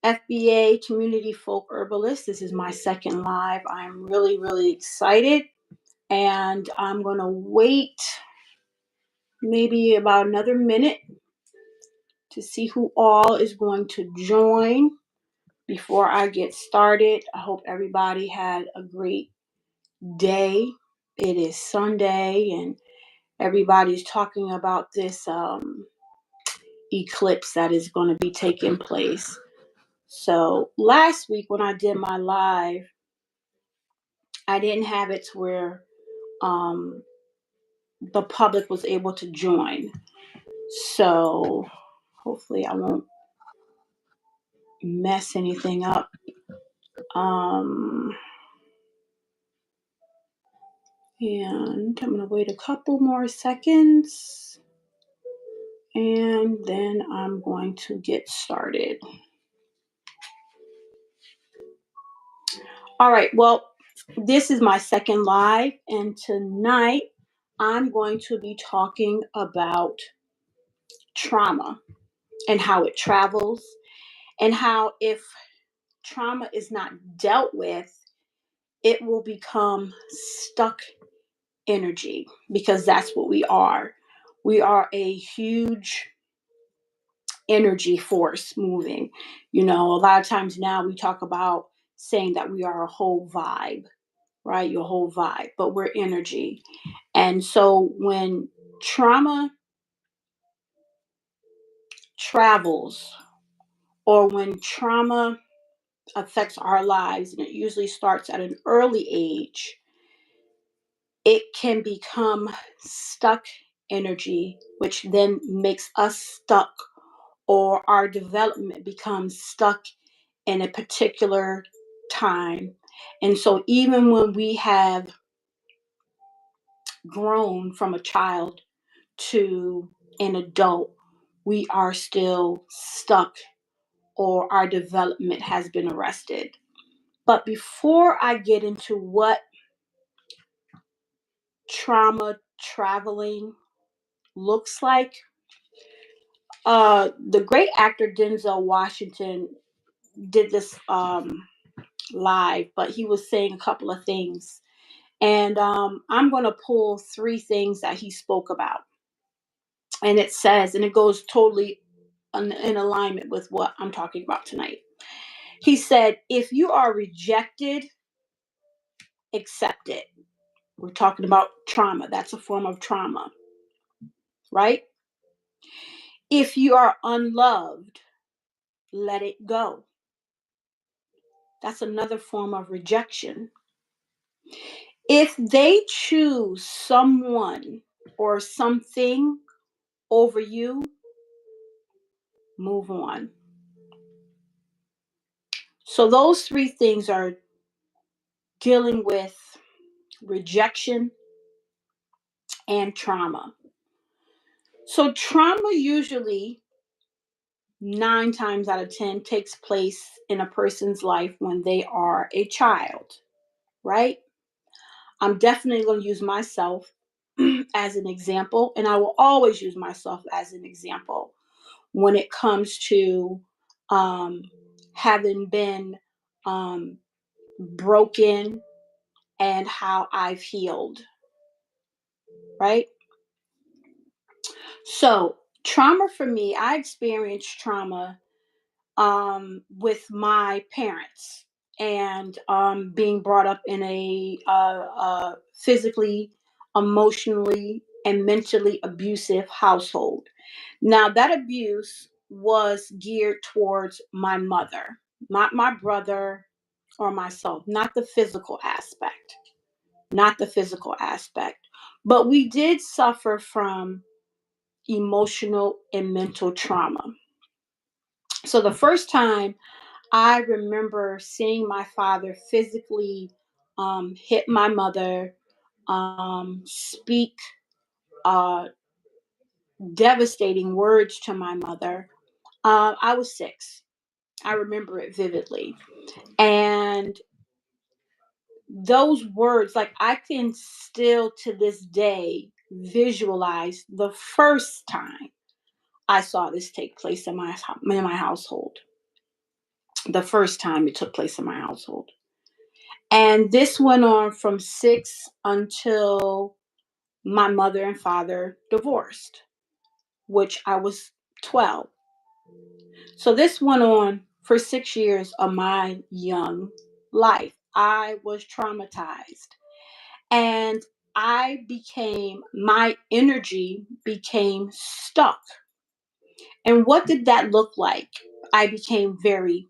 FBA Community Folk Herbalist. This is my second live. I'm really, really excited. And I'm going to wait maybe about another minute to see who all is going to join before I get started. I hope everybody had a great day. It is Sunday and everybody's talking about this eclipse that is going to be taking place. So last week when I did my live, I didn't have it to where the public was able to join. So hopefully I won't mess anything up. And I'm going to wait a couple more seconds and then I'm going to get started. All right, well, this is my second live, and tonight I'm going to be talking about trauma and how it travels, and how if trauma is not dealt with, it will become stuck energy, because that's what we are. We are a huge energy force moving. You know, a lot of times now we talk about saying that we are a whole vibe, right? Your whole vibe, but we're energy. And so when trauma travels, or when trauma affects our lives, and it usually starts at an early age, it can become stuck energy, which then makes us stuck, or our development becomes stuck in a particular time. And so even when we have grown from a child to an adult, we are still stuck, or our development has been arrested. But before I get into what trauma traveling looks like, the great actor Denzel Washington did this live, but he was saying a couple of things. And I'm going to pull three things that he spoke about. And it says, and it goes totally in alignment with what I'm talking about tonight. He said, if you are rejected, accept it. We're talking about trauma. That's a form of trauma, right? If you are unloved, let it go. That's another form of rejection. If they choose someone or something over you, move on. So those three things are dealing with rejection and trauma. So trauma usually 9 times out of 10 takes place in a person's life when they are a child, right? I'm definitely going to use myself as an example, and I will always use myself as an example when it comes to having been broken and how I've healed, right? So trauma for me, I experienced trauma with my parents, and being brought up in a physically, emotionally, and mentally abusive household. Now, that abuse was geared towards my mother, not my brother or myself, not the physical aspect, not the physical aspect. But we did suffer from emotional and mental trauma. So the first time I remember seeing my father physically hit my mother, speak uh, devastating words to my mother, I was 6. I remember it vividly. And those words, like I can still to this day visualize the first time I saw this take place in my household. the first time it took place in my household. And this went on from 6 until my mother and father divorced, which I was 12. So this went on for 6 years of my young life. I was traumatized. And my energy became stuck. And what did that look like? I became very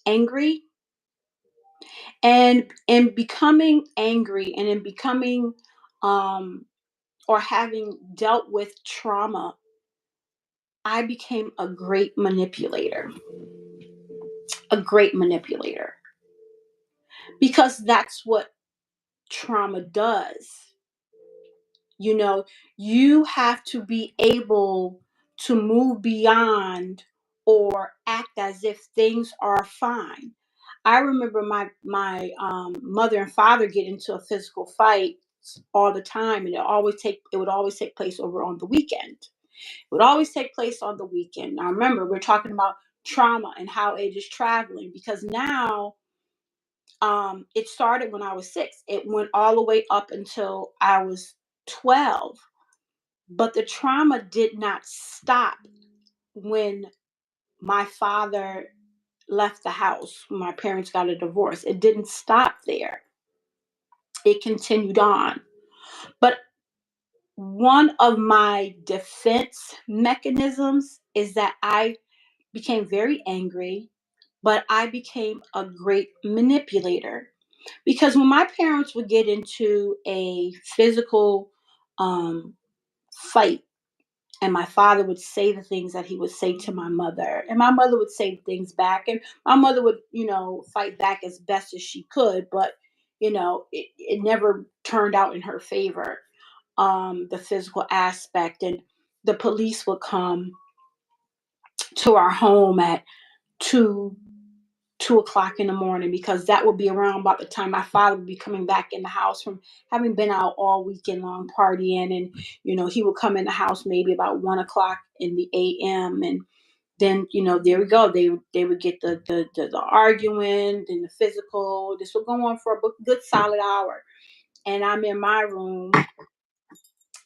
angry. And in becoming angry and in becoming um, or having dealt with trauma, I became a great manipulator, because that's what trauma does. You know, you have to be able to move beyond or act as if things are fine. I remember my mother and father get into a physical fight all the time, and it would always take place over on the weekend. It would always take place on the weekend. Now remember, we're talking about trauma and how it is traveling, because now it started when I was 6. It went all the way up until I was 12. But the trauma did not stop when my father left the house, when my parents got a divorce. It didn't stop there. It continued on. But one of my defense mechanisms is that I became very angry, but I became a great manipulator. Because when my parents would get into a physical fight, and my father would say the things that he would say to my mother, and my mother would say things back, and my mother would, fight back as best as she could, but it never turned out in her favor. The physical aspect, and the police would come to our home at 2 o'clock in the morning, because that would be around about the time my father would be coming back in the house from having been out all weekend long partying. And he would come in the house maybe about 1 o'clock in the AM. And then there we go, they would get the arguing and the physical. This would go on for a good solid hour, and I'm in my room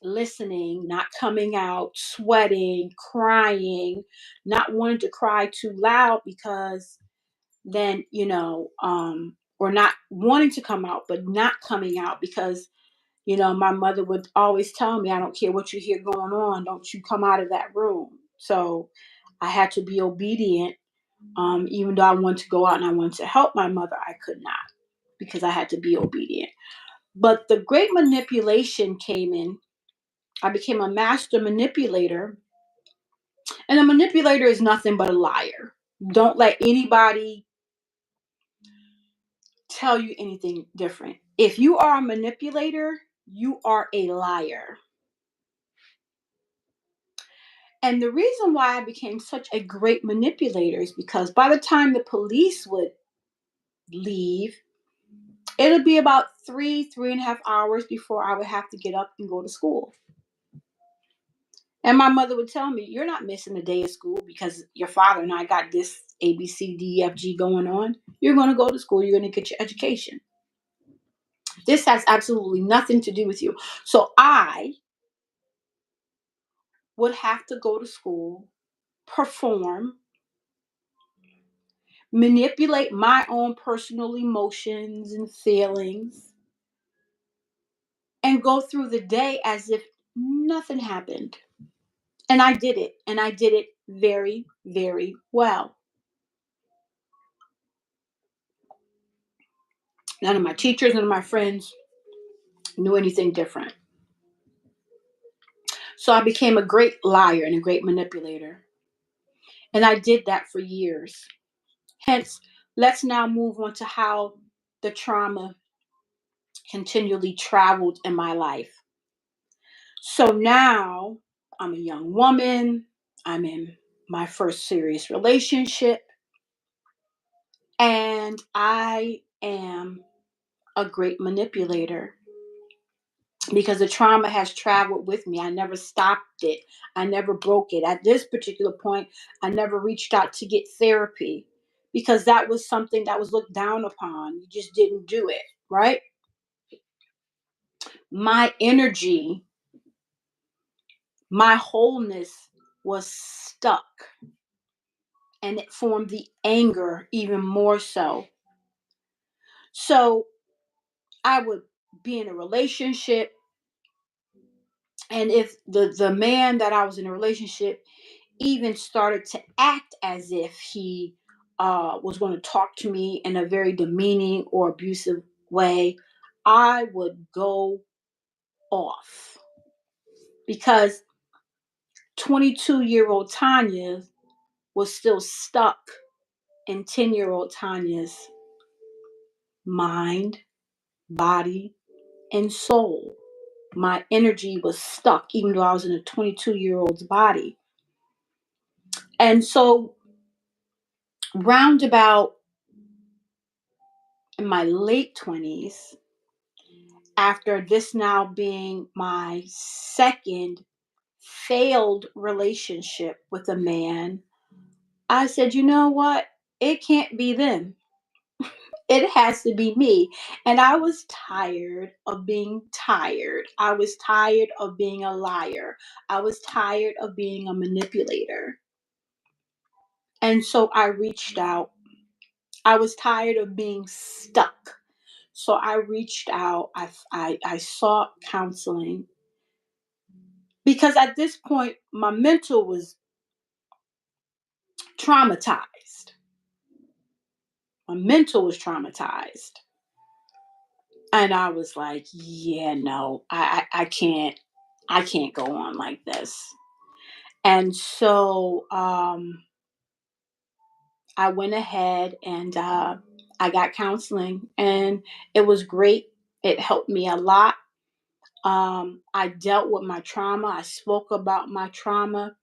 listening, not coming out, sweating, crying, not wanting to cry too loud, because then or not wanting to come out but not coming out, because my mother would always tell me, I don't care what you hear going on, don't you come out of that room. So I had to be obedient. Even though I wanted to go out and I wanted to help my mother, I could not, because I had to be obedient. But the great manipulation came in. I became a master manipulator, and a manipulator is nothing but a liar. Don't let anybody tell you anything different. If you are a manipulator, you are a liar. And the reason why I became such a great manipulator is because by the time the police would leave, it'll be about 3.5 hours before I would have to get up and go to school. And my mother would tell me, you're not missing a day of school because your father and I got this ABCDEFG going on. You're going to go to school. You're going to get your education. This has absolutely nothing to do with you. So I would have to go to school, perform, manipulate my own personal emotions and feelings, and go through the day as if nothing happened. And I did it. And I did it very, very well. None of my teachers, none of my friends knew anything different. So I became a great liar and a great manipulator. And I did that for years. Hence, let's now move on to how the trauma continually traveled in my life. So now I'm a young woman. I'm in my first serious relationship. And I am a great manipulator, because the trauma has traveled with me. I never stopped it. I never broke it. At this particular point, I never reached out to get therapy, because that was something that was looked down upon. You just didn't do it, right? My energy, my wholeness was stuck, and it formed the anger even more so. So I would be in a relationship, and if the man that I was in a relationship even started to act as if he was going to talk to me in a very demeaning or abusive way, I would go off, because 22-year-old Tanya was still stuck in 10-year-old Tanya's mind, body, and soul. My energy was stuck, even though I was in a 22-year-old's body. And so, roundabout in my late 20s, after this now being my second failed relationship with a man, I said, you know what? It can't be them. It has to be me. And I was tired of being tired. I was tired of being a liar. I was tired of being a manipulator. And so I reached out. I was tired of being stuck. So I reached out. I sought counseling, because at this point, my mental was traumatized. My mental was traumatized. And I was like, yeah, no, I can't go on like this. And so I went ahead and I got counseling, and it was great. It helped me a lot. I dealt with my trauma. I spoke about my trauma.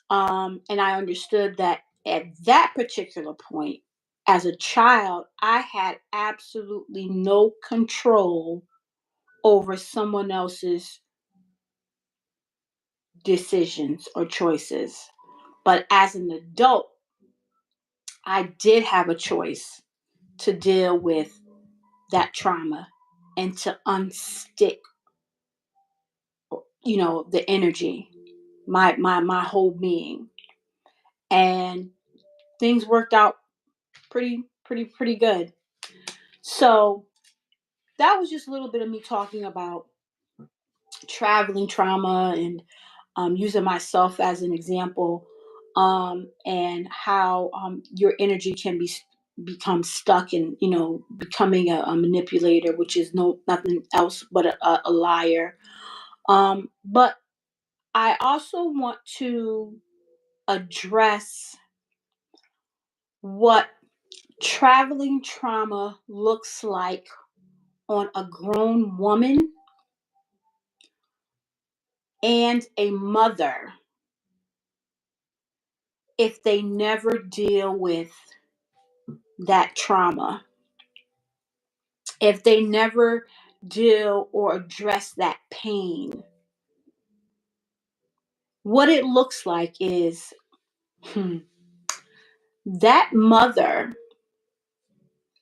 And I understood that at that particular point, as a child, I had absolutely no control over someone else's decisions or choices. But as an adult, I did have a choice to deal with that trauma and to unstick, the energy, my whole being. And things worked out pretty good. So that was just a little bit of me talking about traveling trauma, and using myself as an example, and how your energy can become stuck in, becoming a manipulator, which is nothing else but a liar. But I also want to address what traveling trauma looks like on a grown woman and a mother if they never deal with that trauma, if they never deal or address that pain. What it looks like is, that mother,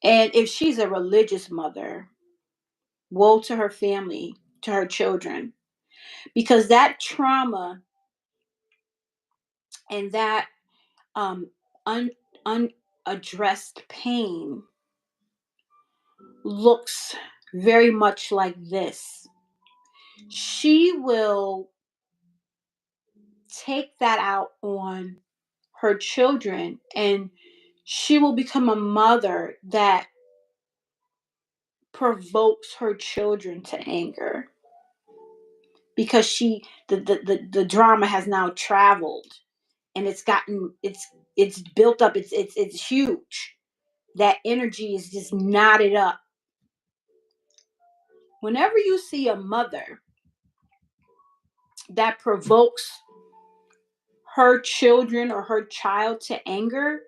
and if she's a religious mother, woe to her family, to her children, because that trauma and that um, un, unaddressed pain looks very much like this. She will take that out on her children, and she will become a mother that provokes her children to anger, because the drama has now traveled, and it's built up, it's huge. That energy is just knotted up. Whenever you see a mother that provokes her children or her child to anger,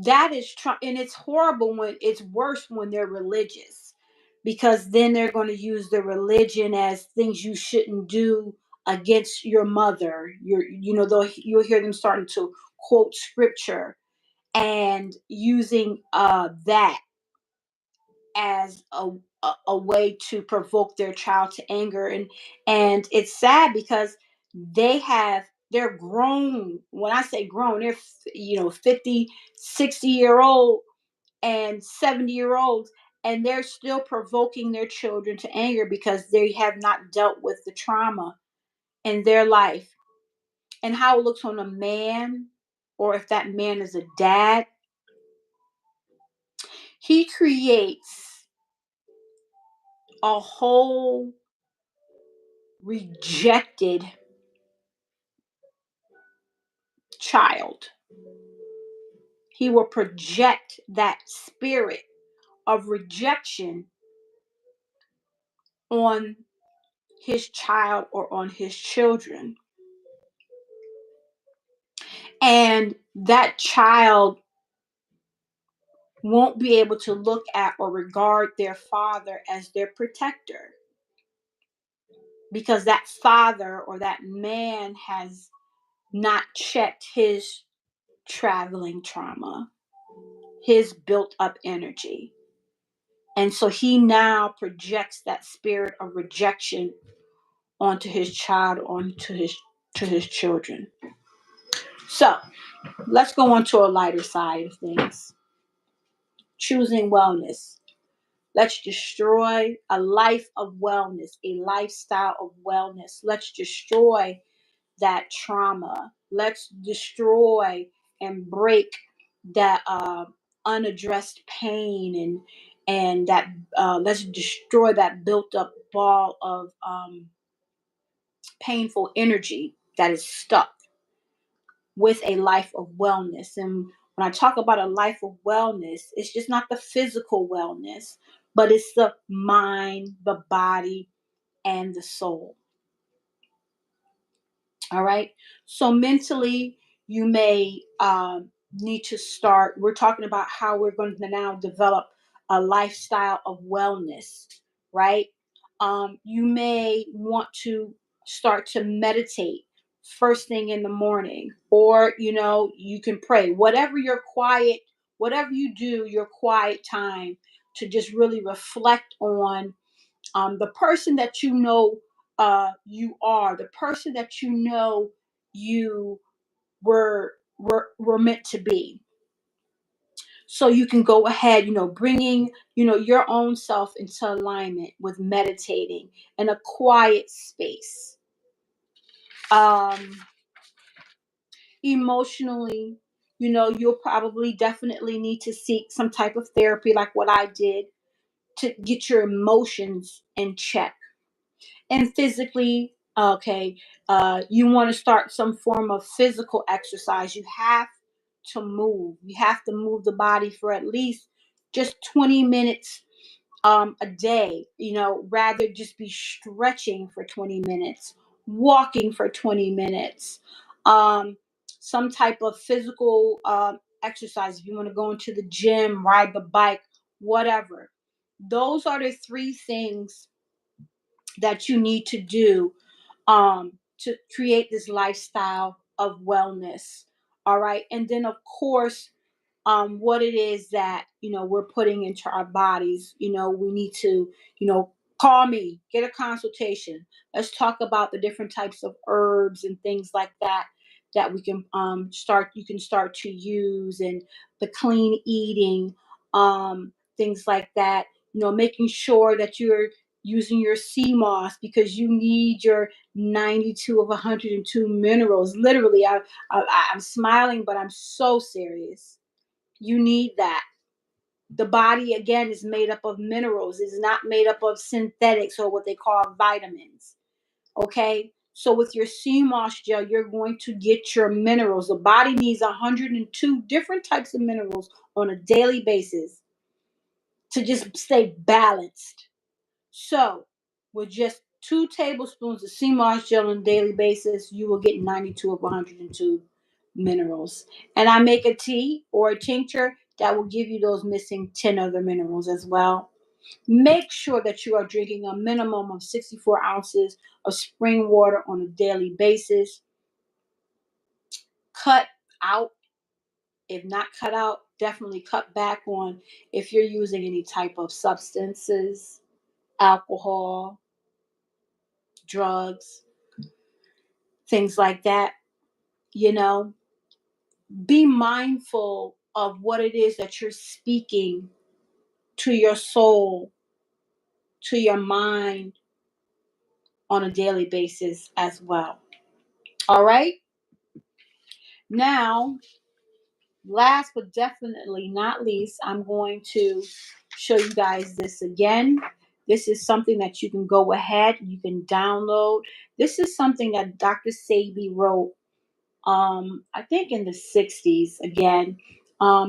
that is and it's horrible, when it's worse when they're religious, because then they're going to use the religion as things you shouldn't do against your mother. You'll hear them starting to quote scripture, and using that as a way to provoke their child to anger. And it's sad because they're grown. When I say grown, they're 50, 60-year old and 70-year olds, and they're still provoking their children to anger because they have not dealt with the trauma in their life and how it looks on a man, or if that man is a dad. He creates a whole rejected child. He will project that spirit of rejection on his child or on his children. And that child won't be able to look at or regard their father as their protector, because that father or that man has not checked his traveling trauma, his built up energy. And so he now projects that spirit of rejection onto his child, onto his children. So let's go on to a lighter side of things. Choosing wellness. Let's destroy a life of wellness, a lifestyle of wellness. Let's destroy that trauma. Let's destroy and break that unaddressed pain, and that let's destroy that built up ball of painful energy that is stuck with a life of wellness. And when I talk about a life of wellness, it's just not the physical wellness, but it's the mind, the body, and the soul. All right. So mentally, you may need to start. We're talking about how we're going to now develop a lifestyle of wellness, right? You may want to start to meditate first thing in the morning, or you can pray. Whatever you do, your quiet time to just really reflect on the person that you are, the person that you were meant to be. So you can go ahead, bringing your own self into alignment with meditating in a quiet space. Um, Emotionally, you'll probably definitely need to seek some type of therapy, like what I did, to get your emotions in check. And physically, okay, you want to start some form of physical exercise. You have to move the body for at least just 20 minutes a day. Rather just be stretching for 20 minutes, walking for 20 minutes, um, some type of physical exercise. If you want to go into the gym, ride the bike, whatever. Those are the three things that you need to do to create this lifestyle of wellness. All right. And then, of course, what it is that we're putting into our bodies. We need to call me, get a consultation. Let's talk about the different types of herbs and things like that we can start to use, and the clean eating, things like that. Making sure that you're using your sea moss, because you need your 92 of 102 minerals. Literally, I'm smiling, but I'm so serious. You need that. The body, again, is made up of minerals. It's not made up of synthetics or what they call vitamins. Okay? So with your sea moss gel, you're going to get your minerals. The body needs 102 different types of minerals on a daily basis to just stay balanced. So with just 2 tablespoons of sea moss gel on a daily basis, you will get 92 of 102 minerals. And I make a tea or a tincture that will give you those missing 10 other minerals as well. Make sure that you are drinking a minimum of 64 ounces of spring water on a daily basis. Cut out If not cut out, definitely cut back on if you're using any type of substances, alcohol, drugs, things like that. You know, be mindful of what it is that you're speaking to your soul, to your mind on a daily basis as well. All right. Now, last but definitely not least, I'm going to show you guys this again. This is something that you can go ahead, you can download. This is something that Dr. Sebi wrote, I think in the 60s again.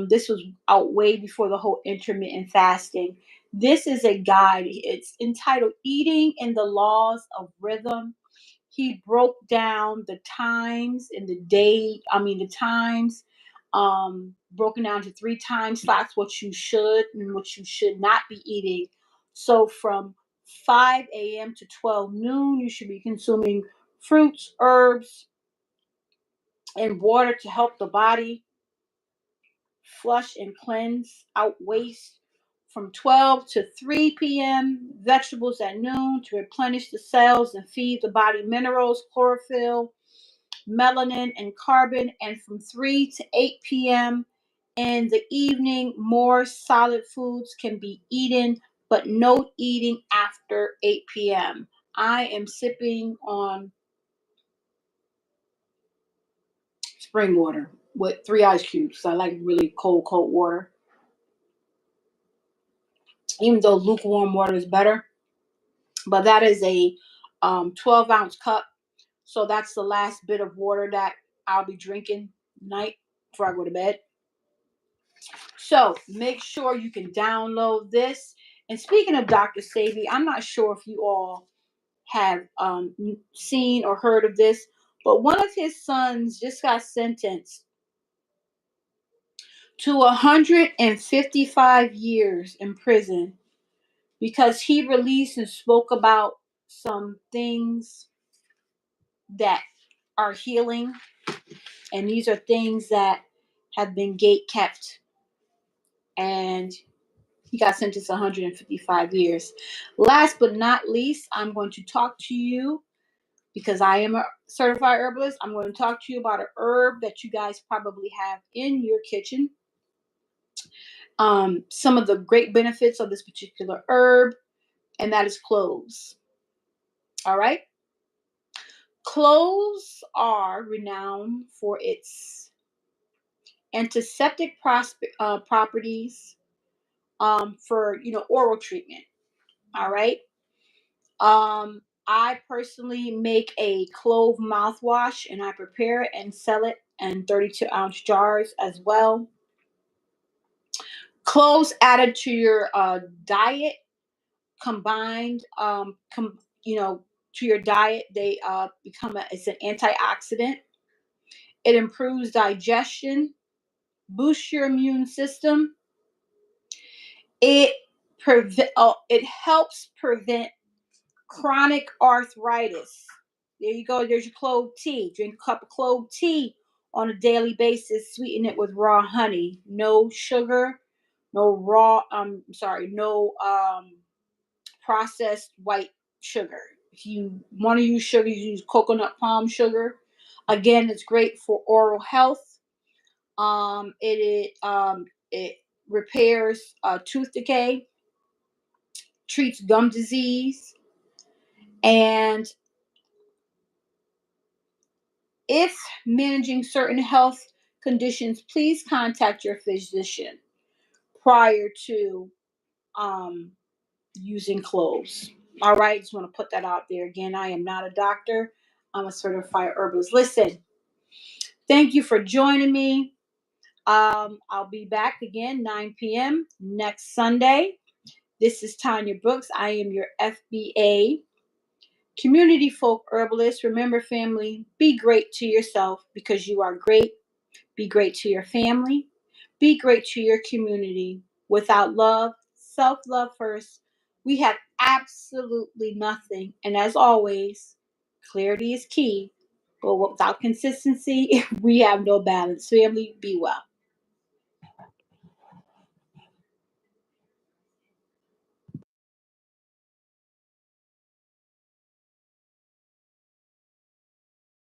This was out way before the whole intermittent fasting. This is a guide. It's entitled Eating in the Laws of Rhythm. He broke down the times in the day, the times, broken down to 3 time slots, what you should and what you should not be eating. So from 5 a.m. to 12 noon, you should be consuming fruits, herbs, and water to help the body flush and cleanse out waste. From 12 to 3 p.m., vegetables at noon to replenish the cells and feed the body minerals, chlorophyll, melanin, and carbon. And from 3 to 8 p.m. in the evening, more solid foods can be eaten, but no eating after 8 p.m. I am sipping on spring water with 3 ice cubes. I like really cold water. Even though lukewarm water is better, but that is a 12-ounce cup. So that's the last bit of water that I'll be drinking tonight before I go to bed. So make sure you can download this. And speaking of Dr. Sebi, I'm not sure if you all have seen or heard of this, but one of his sons just got sentenced to 155 years in prison because he released and spoke about some things that are healing, and these are things that have been gate kept, and he got sentenced to 155 years. Last but not least, I'm going to talk to you, because I am a certified herbalist, I'm going to talk to you about an herb that you guys probably have in your kitchen. Some of the great benefits of this particular herb, and that is cloves. All right. Cloves are renowned for its antiseptic properties, for oral treatment. All right. I personally make a clove mouthwash, and I prepare it and sell it in 32-ounce jars as well. Cloves added to your diet, combined, to your diet, they it's an antioxidant. It improves digestion, boosts your immune system. It helps prevent chronic arthritis. There you go. There's your clove tea. Drink a cup of clove tea on a daily basis. Sweeten it with raw honey. No sugar. No processed white sugar. If you want to use sugar, you use coconut palm sugar. Again, it's great for oral health. It repairs tooth decay, treats gum disease, and if managing certain health conditions, please contact your physician prior to using cloves. All right, just want to put that out there. Again, I am not a doctor. I'm a certified herbalist. Listen, thank you for joining me. I'll be back again 9 p.m. next Sunday. This is Tanya Brooks. I am your FBA community folk herbalist. Remember, family, be great to yourself because you are great. Be great to your family. Be great to your community. Without love, self-love first, we have absolutely nothing. And as always, clarity is key. But without consistency, we have no balance. Family, be well.